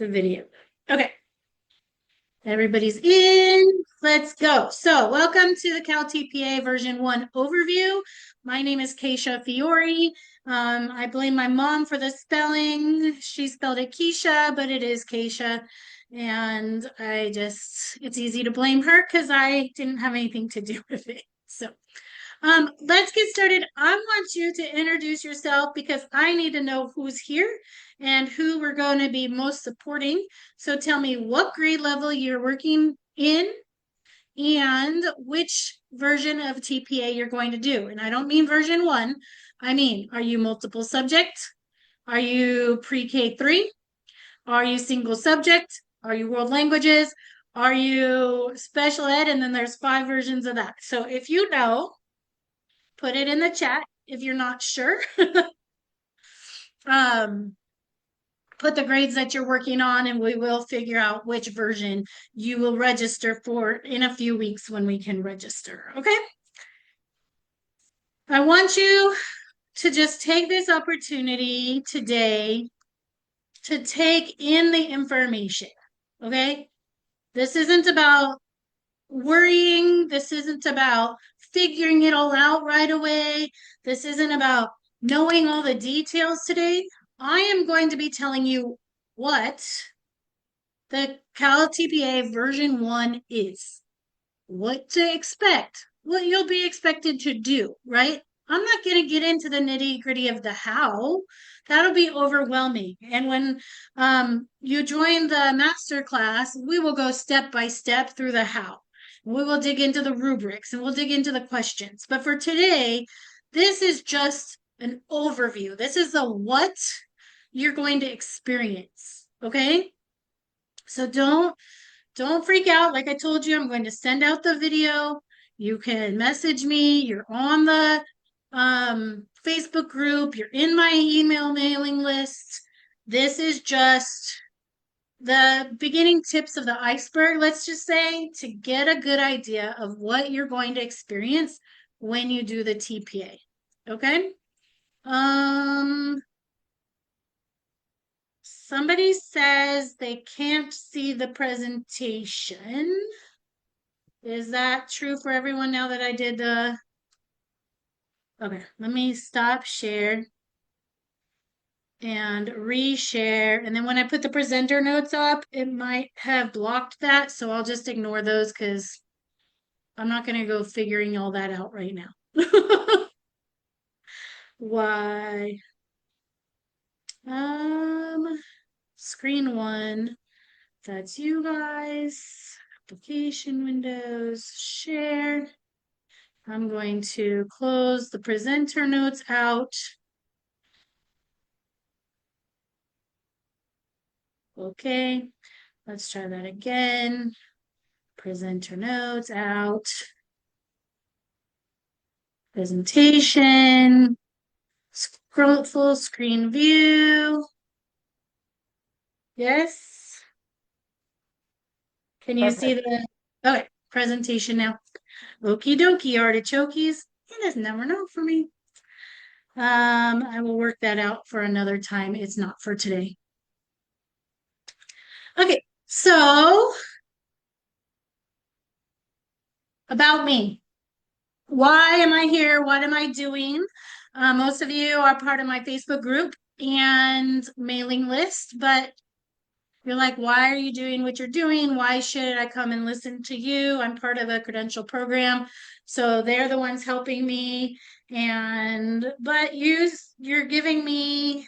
the video. Okay, everybody's in. Let's go. So, welcome to the CalTPA version 1 overview. My name is Keisha Fiore. I blame my mom for the spelling. She spelled it Keisha, but it is Keisha. And it's easy to blame her because I didn't have anything to do with it. So, let's get started. I want you to introduce yourself because I need to know who's here and who we're going to be most supporting. So tell me what grade level you're working in and which version of TPA you're going to do. And I don't mean version 1. I mean, are you multiple subject? Are you pre-K 3? Are you single subject? Are you world languages? Are you special ed? And then there's 5 versions of that. So if you know, put it in the chat if you're not sure. um, put the grades that you're working on, and we will figure out which version you will register for in a few weeks when we can register. Okay. I want you to just take this opportunity today to take in the information. Okay. This isn't about worrying. This isn't about figuring it all out right away. This isn't about knowing all the details today. I am going to be telling you what the CalTPA version 1 is, what to expect, what you'll be expected to do, right? I'm not going to get into the nitty gritty of the how. That'll be overwhelming. And when you join the master class, we will go step by step through the how. We will dig into the rubrics and we'll dig into the questions. But for today, this is just an overview. This is the what you're going to experience. Okay? So don't freak out. Like I told you, I'm going to send out the video. You can message me. You're on the Facebook group. You're in my email mailing list. This is just the beginning tips of the iceberg, let's just say, to get a good idea of what you're going to experience when you do the TPA. Okay? Somebody says they can't see the presentation. Is that true for everyone now that I did the... Okay, let me stop share and reshare. And then when I put the presenter notes up, it might have blocked that. So I'll just ignore those because I'm not going to go figuring all that out right now. Why? Screen 1. That's you guys. Application windows, share. I'm going to close the presenter notes out. Okay, let's try that again. Presenter notes out. Presentation. Scroll full screen view. Yes? Can you see the... Okay, presentation now. Okie dokie, artichokes. You just never know for me. I will work that out for another time. It's not for today. Okay, so about me. Why am I here? What am I doing? Most of you are part of my Facebook group and mailing list, but you're like, why are you doing what you're doing? Why should I come and listen to you? I'm part of a credential program, so they're the ones helping me. But you're giving me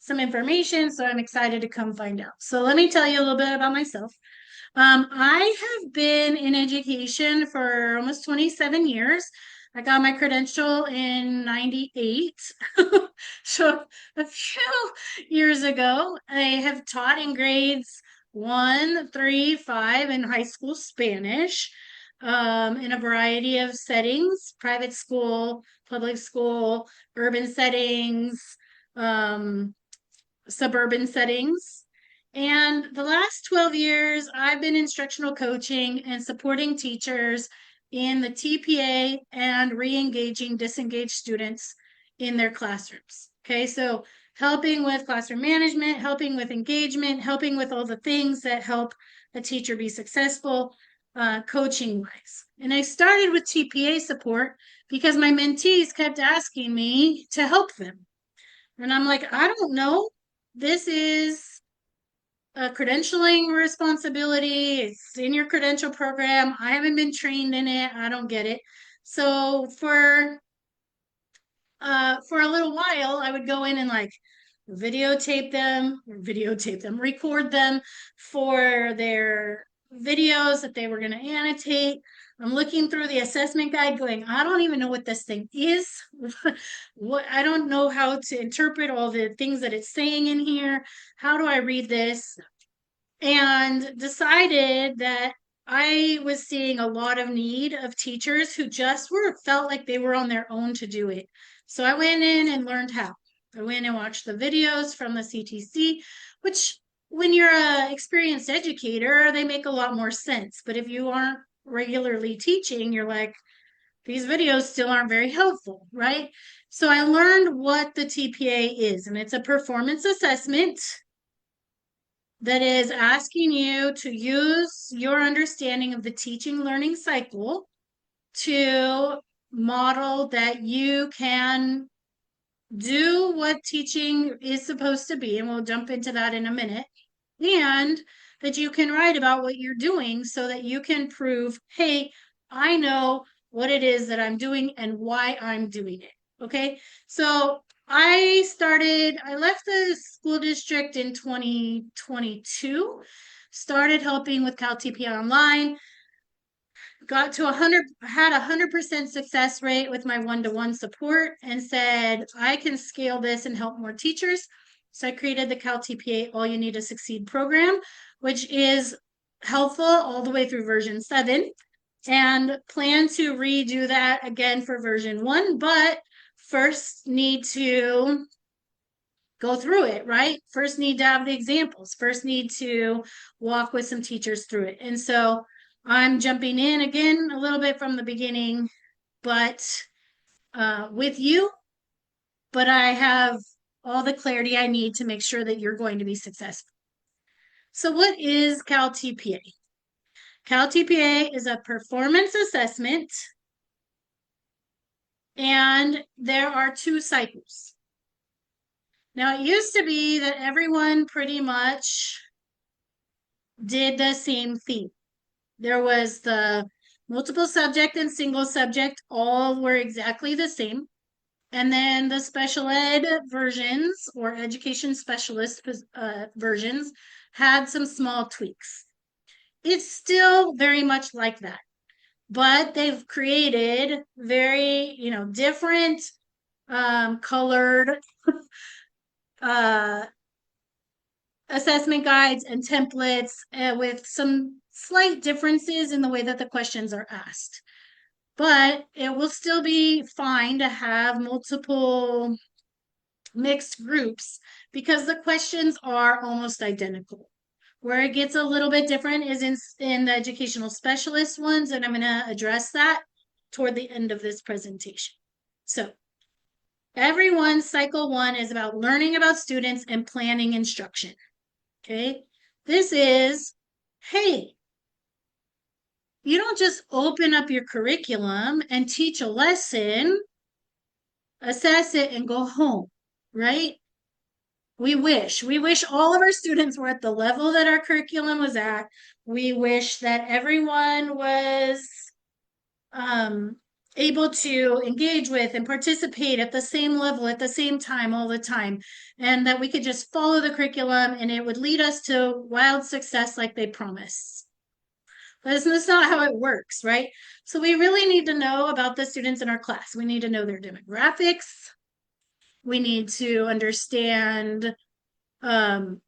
some information, so I'm excited to come find out. So let me tell you a little bit about myself. I have been in education for almost 27 years. I got my credential in 98. So a few years ago, I have taught in grades 1, 3, 5 in high school Spanish in a variety of settings, private school, public school, urban settings, suburban settings. And the last 12 years, I've been instructional coaching and supporting teachers in the TPA and re-engaging disengaged students in their classrooms. Okay, so helping with classroom management, helping with engagement, helping with all the things that help a teacher be successful, coaching wise. And I started with TPA support because my mentees kept asking me to help them. And I'm like, I don't know. This is a credentialing responsibility. It's in your credential program. I haven't been trained in it. I don't get it. So for a little while, I would go in and like videotape them, record them for their videos that they were going to annotate. I'm looking through the assessment guide going, I don't even know what this thing is. What I don't know how to interpret all the things that it's saying in here. How do I read this? And decided that I was seeing a lot of need of teachers who just felt like they were on their own to do it. So I went in and learned how. I went and watched the videos from the CTC, which when you're an experienced educator, they make a lot more sense. But if you aren't regularly teaching, you're like, these videos still aren't very helpful, right? So I learned what the TPA is, and it's a performance assessment that is asking you to use your understanding of the teaching learning cycle to model that you can do what teaching is supposed to be. And we'll jump into that in a minute. And that you can write about what you're doing so that you can prove, hey, I know what it is that I'm doing and why I'm doing it. Okay. So I left the school district in 2022, started helping with CalTPA online, got to 100, had 100% success rate with my one-to-one support, and said, I can scale this and help more teachers. So I created the CalTPA All You Need to Succeed program, which is helpful all the way through version 7, and plan to redo that again for version 1, but first need to go through it, right? First need to have the examples, first need to walk with some teachers through it. And so I'm jumping in again a little bit from the beginning, but with you, but I have all the clarity I need to make sure that you're going to be successful. So what is CalTPA? CalTPA is a performance assessment, and there are 2 cycles. Now, it used to be that everyone pretty much did the same thing. There was the multiple subject and single subject, all were exactly the same. And then the special ed versions or education specialist versions had some small tweaks. It's still very much like that, but they've created very, different colored uh, assessment guides and templates with some slight differences in the way that the questions are asked. But it will still be fine to have multiple mixed groups because the questions are almost identical. Where it gets a little bit different is in the educational specialist ones, and I'm going to address that toward the end of this presentation. So everyone's cycle 1 is about learning about students and planning instruction. Okay, this is, hey, you don't just open up your curriculum and teach a lesson, assess it, and go home, right? We wish all of our students were at the level that our curriculum was at. We wish that everyone was able to engage with and participate at the same level, at the same time, all the time, and that we could just follow the curriculum and it would lead us to wild success like they promise. But that's not how it works, right? So we really need to know about the students in our class. We need to know their demographics. We need to understand where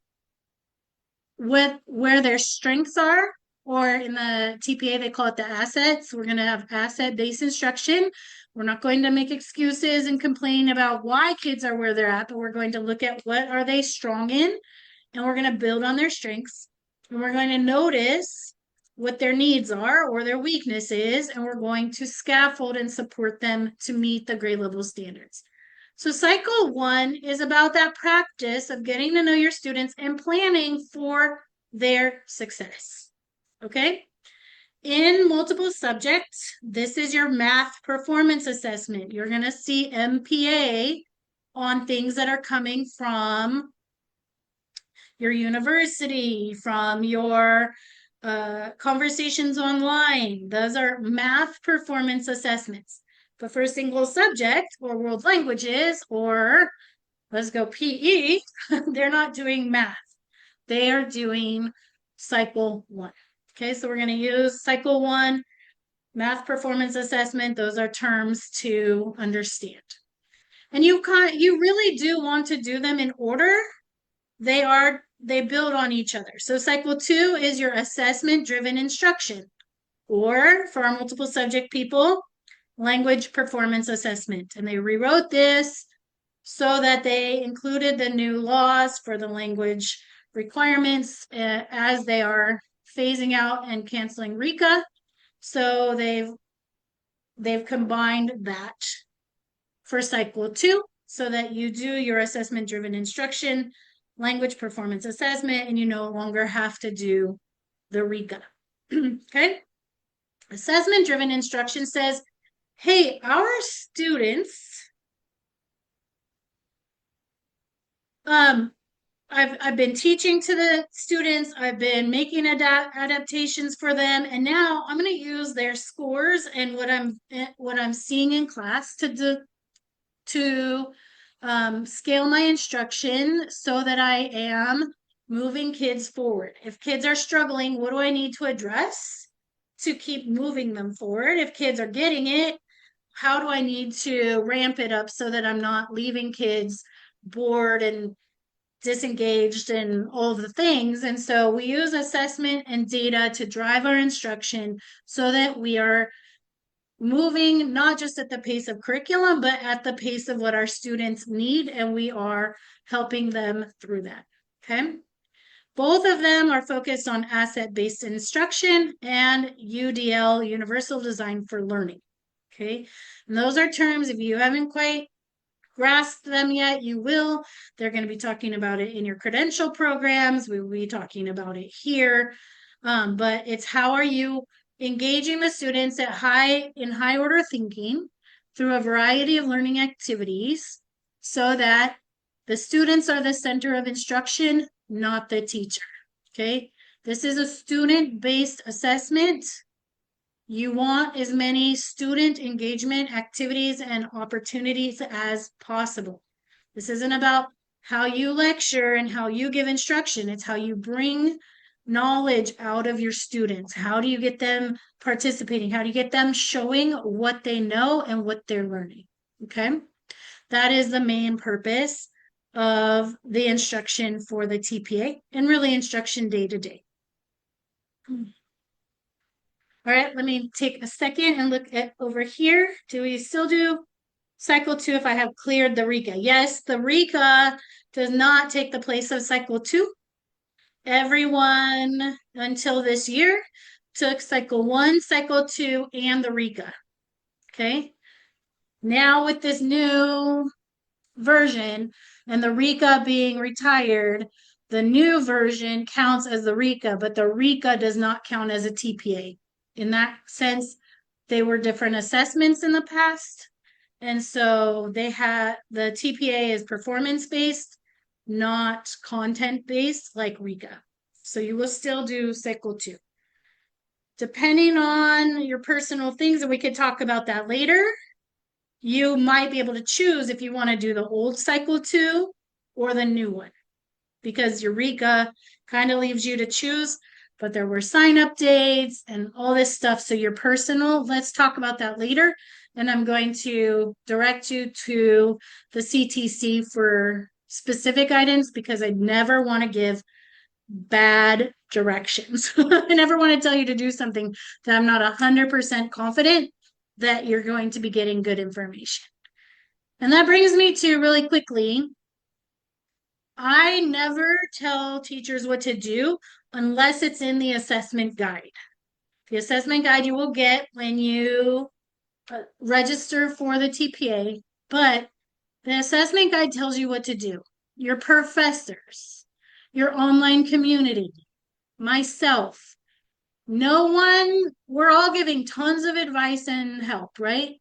their strengths are, or in the TPA, they call it the assets. We're going to have asset-based instruction. We're not going to make excuses and complain about why kids are where they're at, but we're going to look at what are they strong in, and we're going to build on their strengths, and we're going to notice what their needs are or their weaknesses, and we're going to scaffold and support them to meet the grade level standards. So cycle 1 is about that practice of getting to know your students and planning for their success. Okay? In multiple subjects, this is your math performance assessment. You're going to see MPA on things that are coming from your university, from your conversations online. Those are math performance assessments. But for a single subject or world languages or let's go PE, they're not doing math. They are doing cycle 1. Okay, so we're going to use cycle 1, math performance assessment. Those are terms to understand. And you really do want to do them in order. They build on each other. So cycle 2 is your assessment driven instruction, or for our multiple subject people, language performance assessment. And they rewrote this so that they included the new laws for the language requirements as they are phasing out and canceling RICA. So they've combined that for cycle 2 so that you do your assessment driven instruction, language performance assessment, and you no longer have to do the RICA. Okay? Assessment driven instruction says, hey, our students, I've been teaching to the students, I've been making adaptations for them, and now I'm going to use their scores and what I'm seeing in class to scale my instruction so that I am moving kids forward. If kids are struggling, what do I need to address to keep moving them forward? If kids are getting it, how do I need to ramp it up so that I'm not leaving kids bored and disengaged and all of the things? And so we use assessment and data to drive our instruction so that we are moving not just at the pace of curriculum, but at the pace of what our students need, and we are helping them through that. Okay. Both of them are focused on asset-based instruction and UDL, Universal Design for Learning. Okay. And those are terms, if you haven't quite grasped them yet, you will. They're going to be talking about it in your credential programs. We will be talking about it here. But it's how are you engaging the students in high order thinking through a variety of learning activities so that the students are the center of instruction, not the teacher. Okay. This is a student-based assessment. You want as many student engagement activities and opportunities as possible. This isn't about how you lecture and how you give instruction. It's how you bring knowledge out of your students. How do you get them participating? How do you get them showing what they know and what they're learning? Okay. That is the main purpose of the instruction for the TPA and really instruction day to day. All right, let me take a second and look at over here. Do we still do cycle 2 if I have cleared the RICA? Yes, the RICA does not take the place of cycle 2. Everyone until this year took cycle 1, cycle 2, and the RICA. Okay. Now with this new version and the RICA being retired, the new version counts as the RICA, but the RICA does not count as a TPA. In that sense, they were different assessments in the past. And so they had the TPA is performance-based, not content-based like RICA. So you will still do cycle 2. Depending on your personal things, and we could talk about that later, you might be able to choose if you want to do the old cycle 2 or the new one, because your RICA kind of leaves you to choose, but there were sign updates and all this stuff. So your personal, let's talk about that later. And I'm going to direct you to the CTC for specific items because I never want to give bad directions. I never want to tell you to do something that I'm not 100% confident that you're going to be getting good information. And that brings me to really quickly, I never tell teachers what to do unless it's in the assessment guide. The assessment guide you will get when you register for the TPA, but The assessment guide tells you what to do. Your professors, your online community, myself, no one, we're all giving tons of advice and help, right?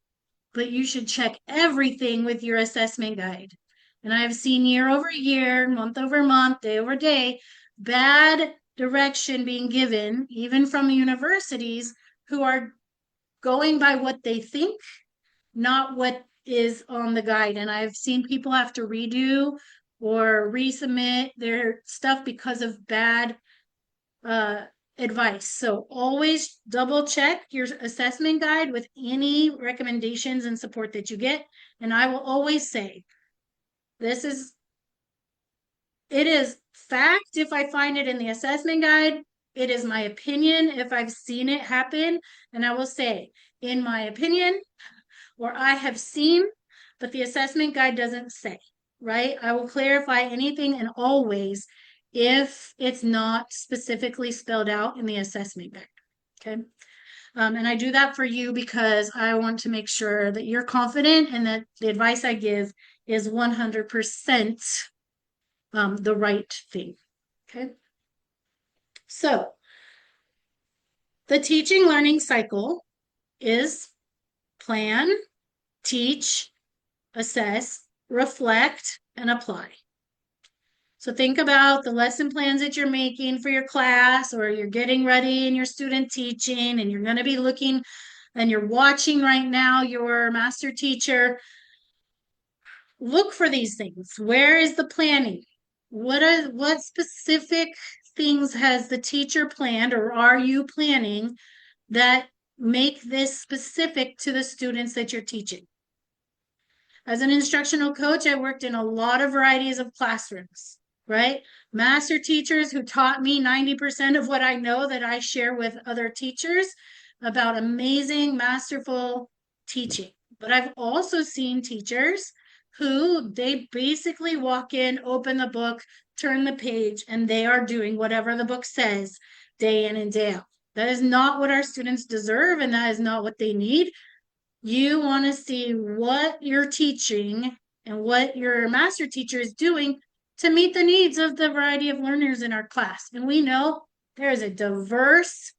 But you should check everything with your assessment guide. And I've seen year over year, month over month, day over day, bad direction being given, even from universities who are going by what they think, not what is on the guide. And I've seen people have to redo or resubmit their stuff because of bad uh, advice. So always double check your assessment guide with any recommendations and support that you get. And I will always say, this is, it is fact if I find it in the assessment guide. It is my opinion if I've seen it happen. And I will say, in my opinion, or I have seen, but the assessment guide doesn't say, right? I will clarify anything and always if it's not specifically spelled out in the assessment guide. Okay. And I do that for you because I want to make sure that you're confident and that the advice I give is 100% the right thing. Okay. So the teaching learning cycle is plan, teach, assess, reflect, and apply. So think about the lesson plans that you're making for your class, or you're getting ready in your student teaching, and you're going to be looking and you're watching right now your master teacher. Look for these things. Where is the planning? What specific things has the teacher planned, or are you planning that make this specific to the students that you're teaching? As an instructional coach, I worked in a lot of varieties of classrooms, right? Master teachers who taught me 90% of what I know that I share with other teachers about amazing, masterful teaching. But I've also seen teachers who they basically walk in, open the book, turn the page, and they are doing whatever the book says day in and day out. That is not what our students deserve, and that is not what they need. You want to see what you're teaching and what your master teacher is doing to meet the needs of the variety of learners in our class. And we know there is a diverse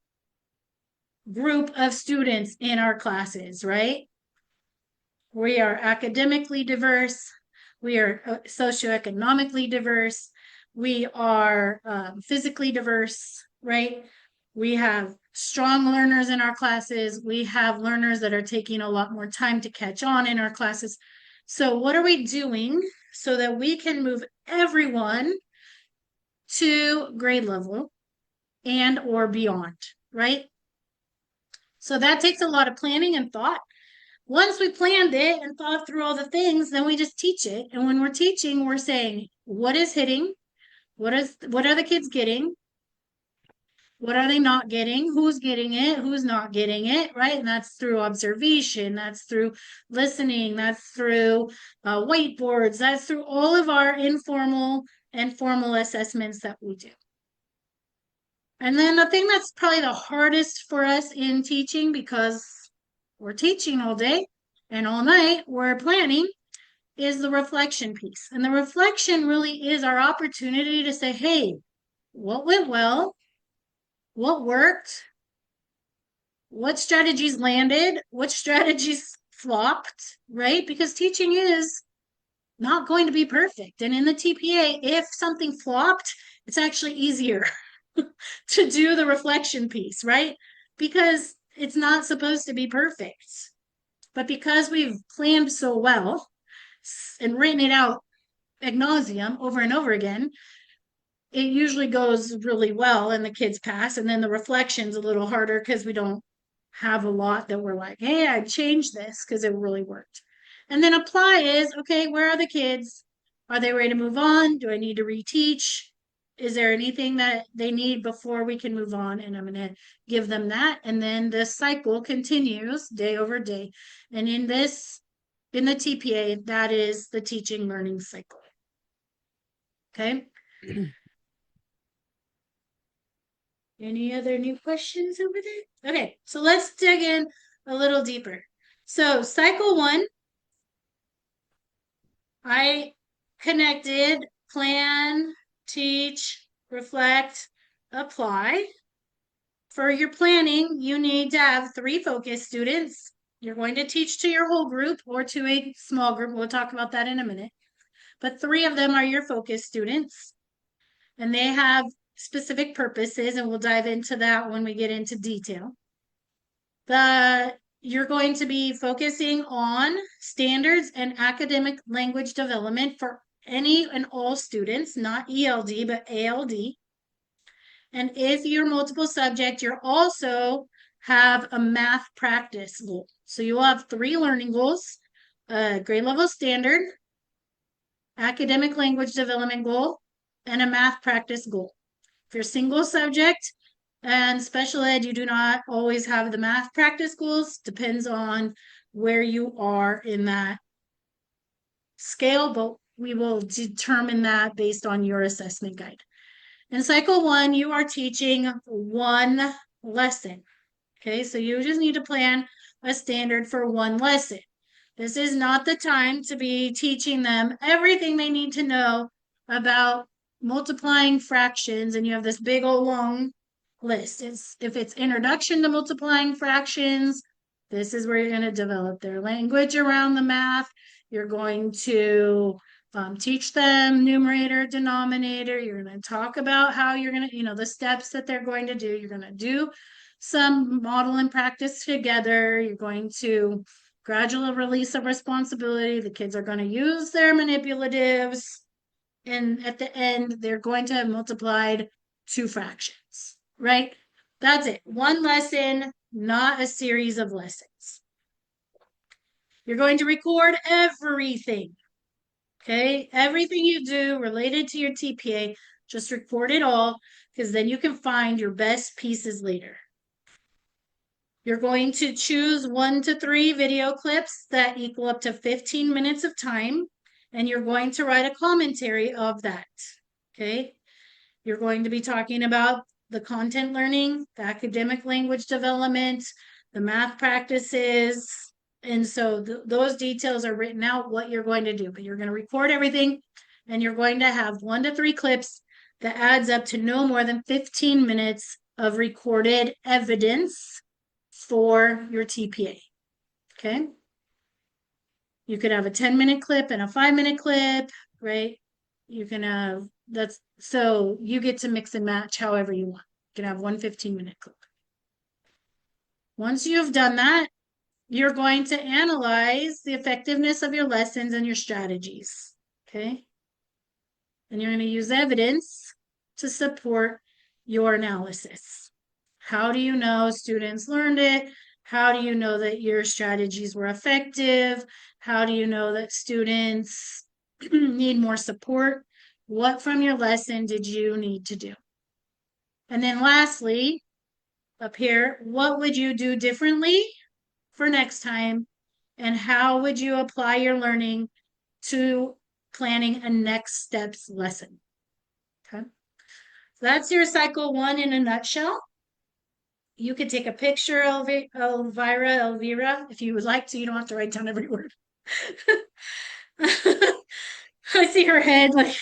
group of students in our classes, right? We are academically diverse. We are socioeconomically diverse. We are physically diverse, right? We have strong learners in our classes. We have learners that are taking a lot more time to catch on in our classes. So what are we doing so that we can move everyone to grade level and or beyond, right? So that takes a lot of planning and thought. Once we planned it and thought through all the things, then we just teach it. And when we're teaching, we're saying, what is hitting? What are the kids getting? What are they not getting? Who's getting it? Who's not getting it? Right? And that's through observation. That's through listening. That's through whiteboards. That's through all of our informal and formal assessments that we do. And then the thing that's probably the hardest for us in teaching, because we're teaching all day and all night, we're planning, is the reflection piece. And the reflection really is our opportunity to say, hey, what went well? What worked? What strategies landed? What strategies flopped, right? Because teaching is not going to be perfect. And in the TPA, if something flopped, it's actually easier to do the reflection piece, right? Because it's not supposed to be perfect. But because we've planned so well and written it out ad nauseum over and over again, it usually goes really well and the kids pass. And then the reflection's a little harder because we don't have a lot that we're like, hey, I changed this because it really worked. And then apply is, okay, where are the kids? Are they ready to move on? Do I need to reteach? Is there anything that they need before we can move on? And I'm going to give them that. And then the cycle continues day over day. And in the TPA, that is the teaching learning cycle. Okay. Any other new questions over there? Okay, so let's dig in a little deeper. So cycle one, I connected plan, teach, reflect, apply. For your planning, you need to have 3 focus students. You're going to teach to your whole group or to a small group. We'll talk about that in a minute. But 3 of them are your focus students, and they have specific purposes, and we'll dive into that when we get into detail. You're going to be focusing on standards and academic language development for any and all students, not ELD, but ALD. And if you're multiple subject, you're also have a math practice goal. So you'll have 3 learning goals, a grade level standard, academic language development goal, and a math practice goal. If you're single subject and special ed, you do not always have the math practice goals. Depends on where you are in that scale, but we will determine that based on your assessment guide. In cycle 1, you are teaching 1 lesson. Okay, so you just need to plan a standard for 1 lesson. This is not the time to be teaching them everything they need to know about multiplying fractions, and you have this big old long list. If it's introduction to multiplying fractions, this is where you're going to develop their language around the math. You're going to teach them numerator, denominator. You're going to talk about how you're going to, the steps that they're going to do. You're going to do some model and practice together. You're going to gradual release of responsibility. The kids are going to use their manipulatives. And at the end, they're going to have multiplied 2 fractions, right? That's it. 1 lesson, not a series of lessons. You're going to record everything. Okay, everything you do related to your TPA, just record it all, because then you can find your best pieces later. You're going to choose 1 to 3 video clips that equal up to 15 minutes of time, and you're going to write a commentary of that. Okay, you're going to be talking about the content learning, the academic language development, the math practices. And so those details are written out, what you're going to do, but you're going to record everything, and you're going to have 1 to 3 clips that adds up to no more than 15 minutes of recorded evidence for your TPA. Okay. You could have a 10-minute clip and a 5-minute clip, right? You can have, so you get to mix and match however you want. You can have 1 15-minute clip. Once you've done that, you're going to analyze the effectiveness of your lessons and your strategies, okay? And you're going to use evidence to support your analysis. How do you know students learned it? How do you know that your strategies were effective? How do you know that students need more support? What from your lesson did you need to do? And then lastly, up here, what would you do differently for next time? And how would you apply your learning to planning a next steps lesson? Okay. So that's your cycle 1 in a nutshell. You could take a picture, Elvira, if you would like to. You don't have to write down every word. I see her head like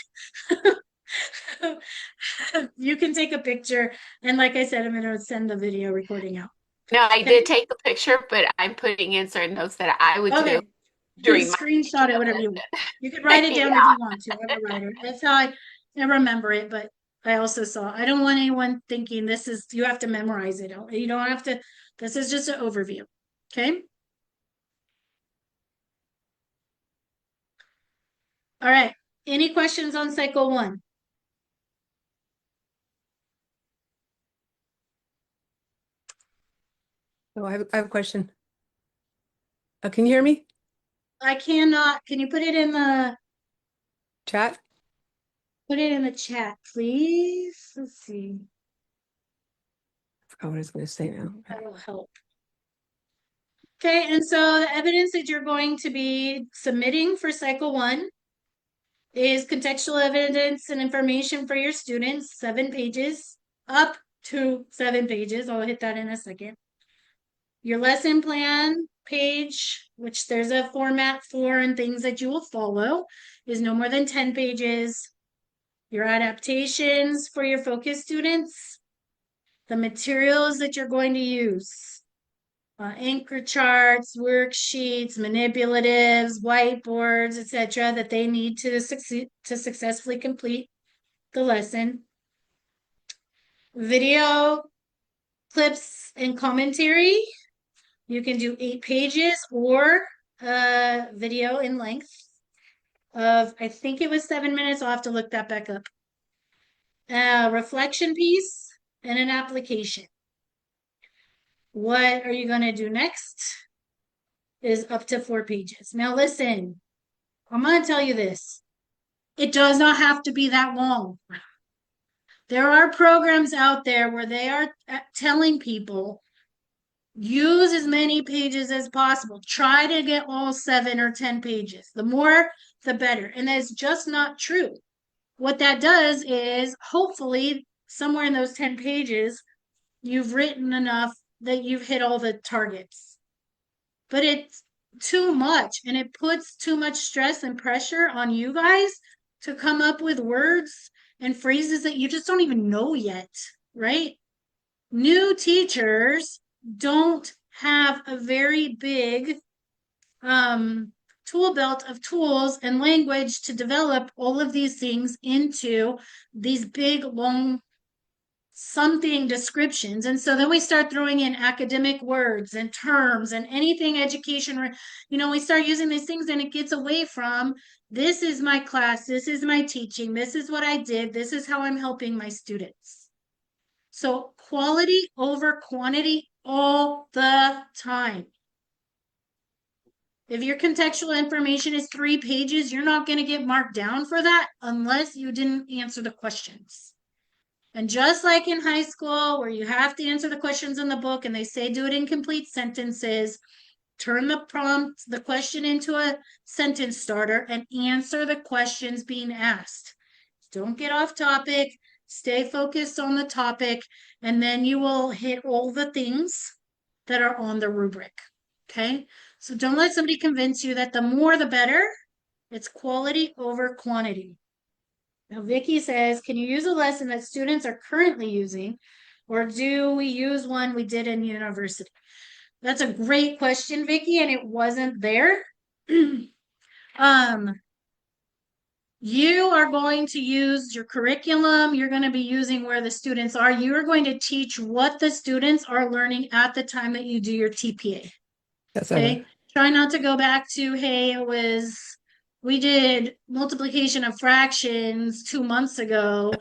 you can take a picture, and like I said, I'm going to send the video recording out. No, I did take a picture, but I'm putting in certain notes that I would do during my screenshot it, whatever you want. You could write it down if you want to. I'm a writer. That's how I remember it, but I also saw, I don't want anyone thinking this is, you have to memorize it. You don't have to, this is just an overview. Okay. All right. Any questions on cycle 1? Oh, I have a question. Can you hear me? I cannot. Can you put it in the Chat? Put it in the chat, please? Let's see. I forgot what I was going to say now. That'll help. Okay, and so the evidence that you're going to be submitting for cycle 1 is contextual evidence and information for your students, 7 pages, up to 7 pages. I'll hit that in a second. Your lesson plan page, which there's a format for and things that you will follow, is no more than 10 pages. Your adaptations for your focus students, the materials that you're going to use, anchor charts, worksheets, manipulatives, whiteboards, etc., that they need to successfully complete the lesson. Video clips and commentary. You can do 8 pages or video in length of, I think it was 7 minutes. I'll have to look that back up. Reflection piece and an application. What are you going to do next is up to 4 pages. Now listen, I'm going to tell you this. It does not have to be that long. There are programs out there where they are telling people, use as many pages as possible. Try to get all 7 or 10 pages. The more, the better. And that's just not true. What that does is hopefully somewhere in those 10 pages, you've written enough that you've hit all the targets. But it's too much, and it puts too much stress and pressure on you guys to come up with words and phrases that you just don't even know yet, right? New teachers don't have a very big tool belt of tools and language to develop all of these things into these big, long something descriptions. And so then we start throwing in academic words and terms and anything education, we start using these things, and it gets away from, this is my class, this is my teaching, this is what I did, this is how I'm helping my students. So quality over quantity all the time. If your contextual information is 3 pages, you're not going to get marked down for that unless you didn't answer the questions. And just like in high school, where you have to answer the questions in the book and they say do it in complete sentences, turn the prompt, the question into a sentence starter and answer the questions being asked. Don't get off topic, stay focused on the topic, and then you will hit all the things that are on the rubric. Okay? So don't let somebody convince you that the more the better. It's quality over quantity. Now, Vicki says, can you use a lesson that students are currently using, or do we use one we did in university? That's a great question, Vicki, and it wasn't there. You are going to use your curriculum. You're going to be using where the students are. You are going to teach what the students are learning at the time that you do your TPA. That's Okay. Try not to go back to, hey, we did multiplication of fractions 2 months ago.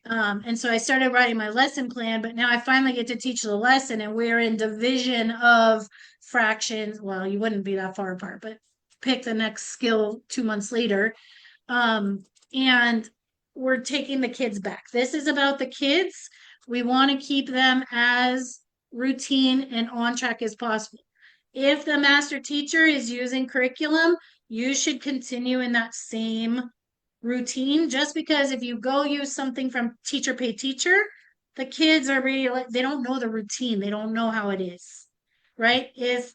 And so I started writing my lesson plan, but now I finally get to teach the lesson and we're in division of fractions. Well, you wouldn't be that far apart, but pick the next skill 2 months later. And we're taking the kids back. This is about the kids. We want to keep them as routine and on track as possible. If the master teacher is using curriculum, you should continue in that same routine. Just because if you go use something from teacher pay teacher, the kids are really, they don't know the routine. They don't know how it is, right? If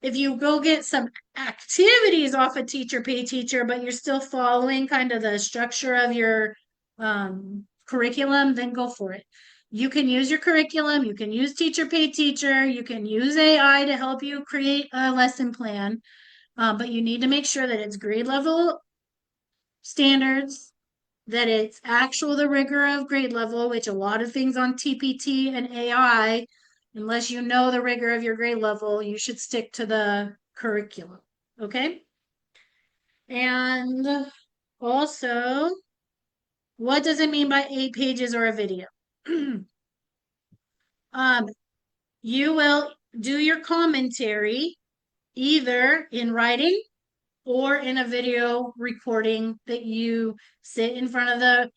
you go get some activities off a teacher pay teacher, but you're still following kind of the structure of your curriculum, then go for it. You can use your curriculum, you can use teacher pay teacher, you can use AI to help you create a lesson plan, but you need to make sure that it's grade level standards, that it's actual the rigor of grade level, which a lot of things on TPT and AI, unless you know the rigor of your grade level, you should stick to the curriculum. Okay? And also, what does it mean by 8 pages or a video? You will do your commentary either in writing or in a video recording that you sit in front of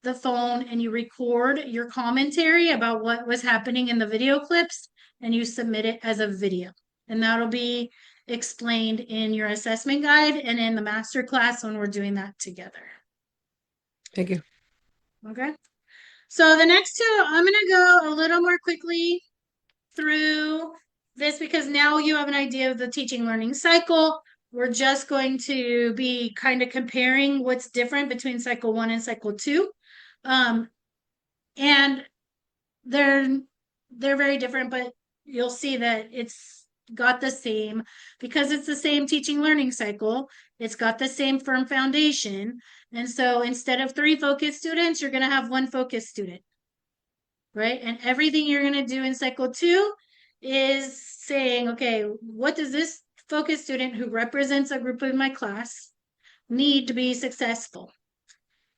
the phone and you record your commentary about what was happening in the video clips and you submit it as a video. And that'll be explained in your assessment guide and in the master class when we're doing that together. Thank you. Okay. So the next 2, I'm going to go a little more quickly through this because now you have an idea of the teaching learning cycle. We're just going to be kind of comparing what's different between cycle 1 and cycle 2. And they're very different, but you'll see that it's got the same, because it's the same teaching learning cycle, it's got the same firm foundation. And so instead of 3 focus students, you're going to have 1 focus student, right? And everything you're going to do in cycle 2 is saying, okay, what does this focus student who represents a group in my class need to be successful?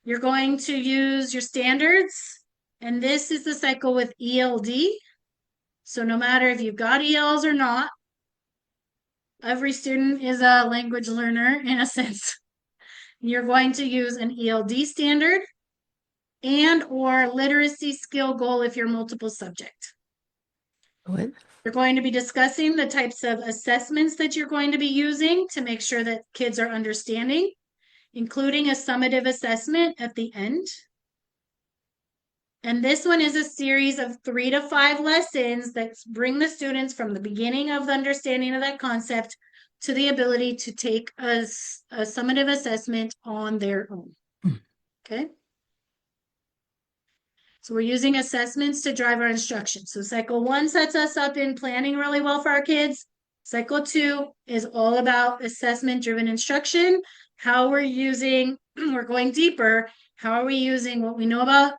You're going to use your standards, and this is the cycle with ELD. So no matter if you've got ELs or not, every student is a language learner in a sense. You're going to use an ELD standard and or literacy skill goal if you're multiple subject. What? You're going to be discussing the types of assessments that you're going to be using to make sure that kids are understanding, including a summative assessment at the end. And this one is a series of 3 to 5 lessons that bring the students from the beginning of the understanding of that concept to the ability to take a summative assessment on their own. Okay. So we're using assessments to drive our instruction. So cycle 1 sets us up in planning really well for our kids. Cycle 2 is all about assessment-driven instruction. How we're using, we're going deeper. How are we using what we know about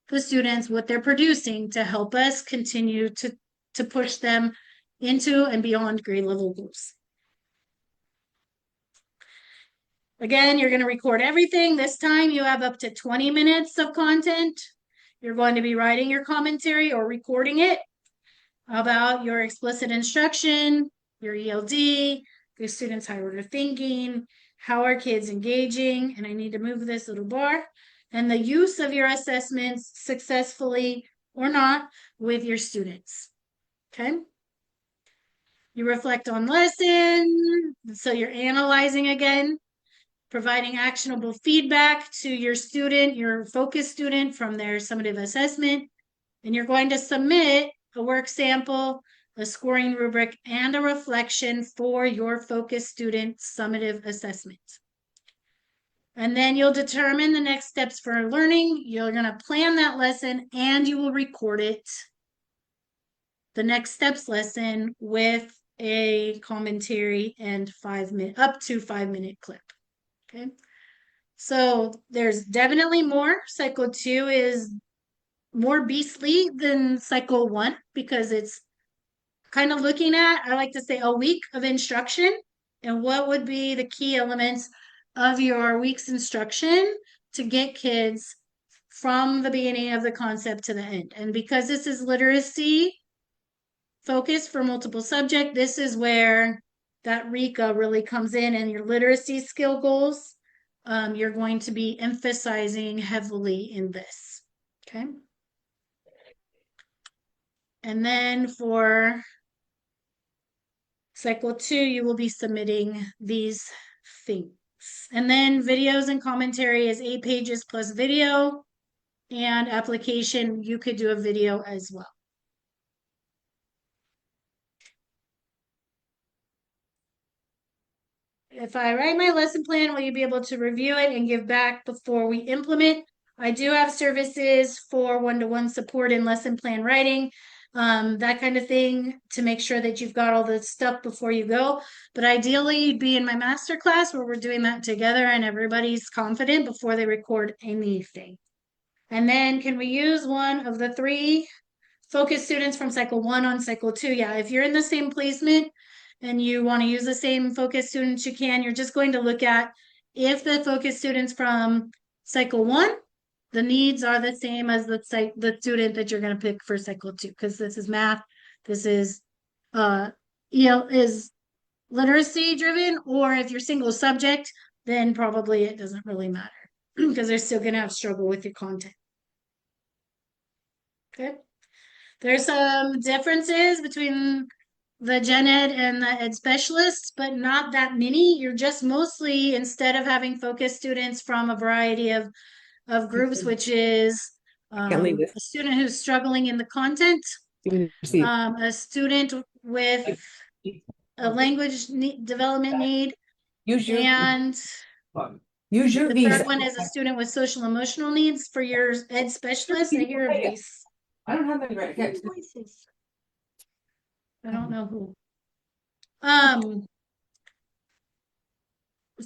the students, what they're producing to help us continue to push them into and beyond grade level goals. Again, you're going to record everything. This time you have up to 20 minutes of content. You're going to be writing your commentary or recording it about your explicit instruction, your ELD, your students' high order thinking, how are kids engaging, and I need to move this little bar, and the use of your assessments successfully or not with your students. Okay? You reflect on lesson, so you're analyzing again, providing actionable feedback to your student, your focus student from their summative assessment, and you're going to submit a work sample, a scoring rubric, and a reflection for your focus student summative assessment. And then you'll determine the next steps for learning. You're going to plan that lesson and you will record it, the next steps lesson, with a commentary and up to 5-minute clip. Okay. So there's definitely more. Cycle 2 is more beastly than cycle 1 because it's kind of looking at, I like to say, a week of instruction and what would be the key elements of your week's instruction to get kids from the beginning of the concept to the end. And because this is literacy focused for multiple subject, this is where that RECA really comes in, and your literacy skill goals, you're going to be emphasizing heavily in this. Okay. And then for cycle 2, you will be submitting these things. And then videos and commentary is 8 pages plus video, and application, you could do a video as well. If I write my lesson plan, will you be able to review it and give back before we implement? I do have services for one-to-one support in lesson plan writing, that kind of thing, to make sure that you've got all the stuff before you go. But ideally, be in my master class where we're doing that together and everybody's confident before they record anything. And then can we use one of the 3 focus students from cycle 1 on cycle 2? Yeah, if you're in the same placement and you want to use the same focus students, you can. You're just going to look at if the focus students from cycle 1, the needs are the same as the student that you're going to pick for cycle 2, because this is math, this is is literacy driven, or if you're single subject, then probably it doesn't really matter because they're still going to have struggle with your content. Okay. There's some differences between the gen ed and the ed specialists, but not that many. You're just mostly, instead of having focus students from a variety of groups, which is a student who's struggling in the content, a student with a language development need, Use your and use your the visa. third one is a student with social emotional needs for your ed specialist. I hear a voice. I don't have my right. Whose voice is? I don't know who.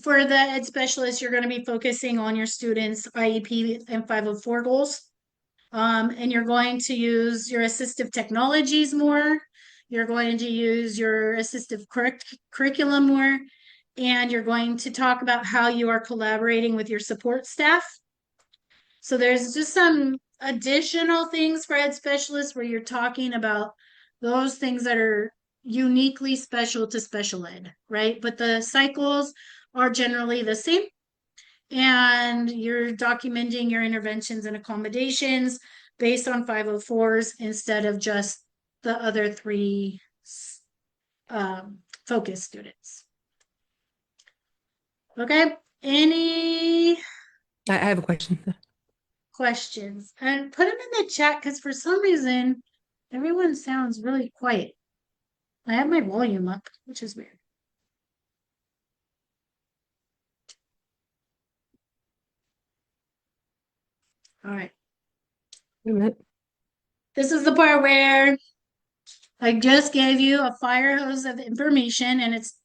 For the ed specialist, you're going to be focusing on your students' IEP and 504 goals. And you're going to use your assistive technologies more. You're going to use your assistive curriculum more. And you're going to talk about how you are collaborating with your support staff. So there's just some additional things for ed specialists where you're talking about those things that are uniquely special to special ed, right? But the cycles are generally the same. And you're documenting your interventions and accommodations based on 504s instead of just the other three focus students. Okay, any I have a question. questions? And put them in the chat because for some reason, everyone sounds really quiet. I have my volume up, which is weird. All right. Wait a minute. This is the part where I just gave you a fire hose of information, and it's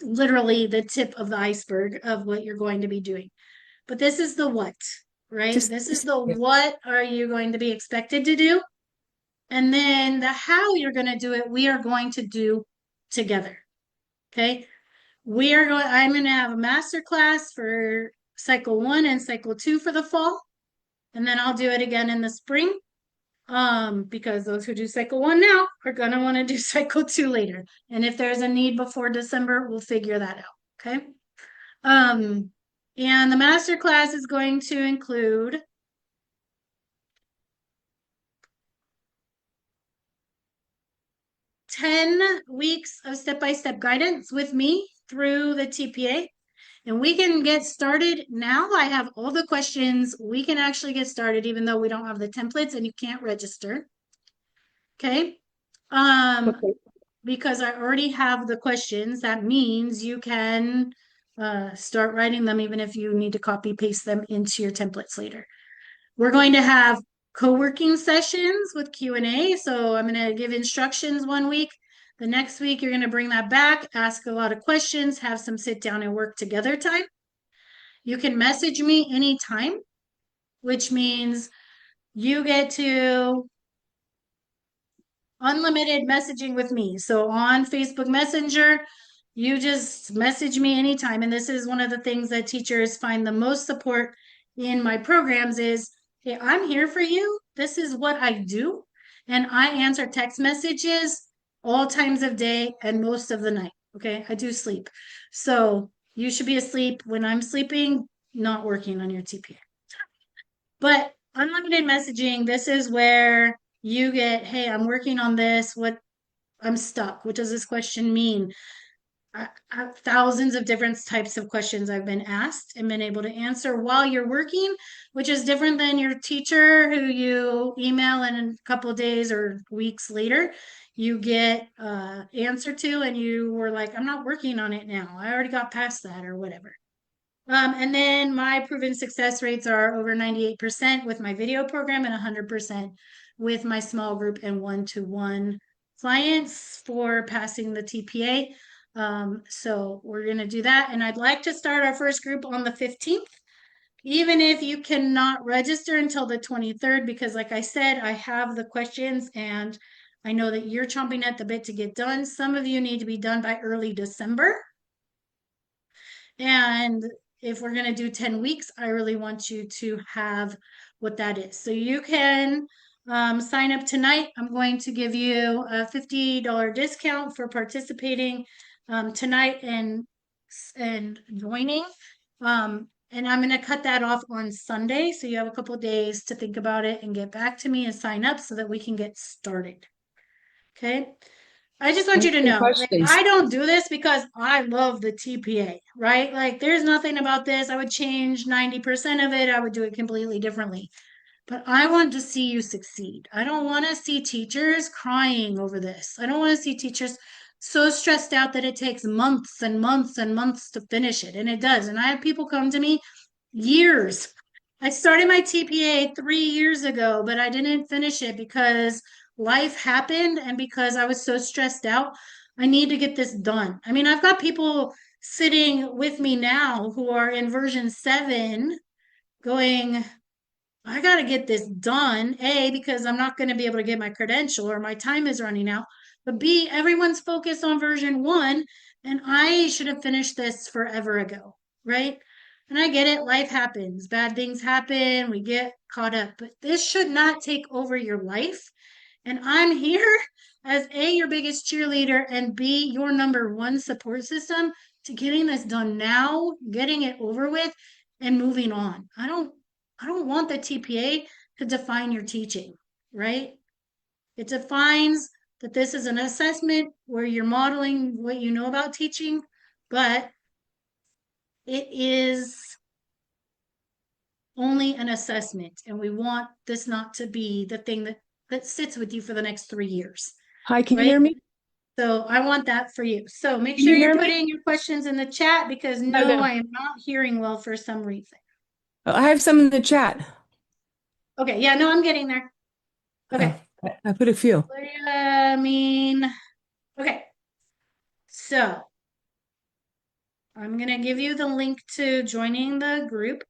literally the tip of the iceberg of what you're going to be doing. But this is the what, right? This is the what are you going to be expected to do? And then the how you're going to do it, we are going to do together. Okay. I'm going to have a master class for cycle 1 and cycle 2 for the fall. And then I'll do it again in the spring. Because those who do cycle 1 now are going to want to do cycle 2 later. And if there's a need before December, we'll figure that out. Okay. And the master class is going to include 10 weeks of step-by-step guidance with me through the TPA. And we can get started now. I have all the questions. We can actually get started even though we don't have the templates and you can't register. Okay. Okay. Because I already have the questions, that means you can start writing them even if you need to copy paste them into your templates later. We're going to have co-working sessions with Q&A. So I'm going to give instructions one week. The next week, you're going to bring that back, ask a lot of questions, have some sit down and work together time. You can message me anytime, which means you get to unlimited messaging with me. So on Facebook Messenger, you just message me anytime. And this is one of the things that teachers find the most support in my programs is, hey, I'm here for you. This is what I do. And I answer text messages all times of day and most of the night. Okay. I do sleep. So you should be asleep when I'm sleeping, not working on your TPA. But unlimited messaging, this is where you get, hey, I'm working on this. I'm stuck. What does this question mean? Thousands of different types of questions I've been asked and been able to answer while you're working, which is different than your teacher who you email in a couple of days or weeks later. You get answer to, and you were like, I'm not working on it now. I already got past that or whatever. And then my proven success rates are over 98% with my video program and 100% with my small group and one-to-one clients for passing the TPA. So we're going to do that. And I'd like to start our first group on the 15th, even if you cannot register until the 23rd, because like I said, I have the questions and I know that you're chomping at the bit to get done. Some of you need to be done by early December. And if we're going to do 10 weeks, I really want you to have what that is. So you can sign up tonight. I'm going to give you a $50 discount for participating tonight and joining. And I'm going to cut that off on Sunday. So you have a couple days to think about it and get back to me and sign up so that we can get started. Okay. I just want you to know, like, I don't do this because I love the TPA, right? Like, there's nothing about this. I would change 90% of it. I would do it completely differently. but I want to see you succeed. I don't want to see teachers crying over this. I don't want to see teachers so stressed out that it takes months and months and months to finish it. And it does. And I have people come to me years. I started my TPA 3 years ago, but I didn't finish it because life happened and because I was so stressed out. I need to get this done. I mean, I've got people sitting with me now who are in version 7 going, I got to get this done. A, because I'm not going to be able to get my credential or my time is running out. But B, everyone's focused on version 1, and I should have finished this forever ago, right? And I get it, life happens, bad things happen, we get caught up, but this should not take over your life. And I'm here as A, your biggest cheerleader, and B, your number one support system to getting this done now, getting it over with, and moving on. I don't want the TPA to define your teaching, right? It defines that this is an assessment where you're modeling what you know about teaching, but it is only an assessment. And we want this not to be the thing that sits with you for the next 3 years, Hi, can you right? hear me? So I want that for you. So make Can sure you you're hear me? putting your questions in the chat because No, no, no. I am not hearing well for some reason. I have some in the chat. Okay, yeah, no, I'm getting there. Okay. I put a few. I mean, okay. So I'm going to give you the link to joining the group.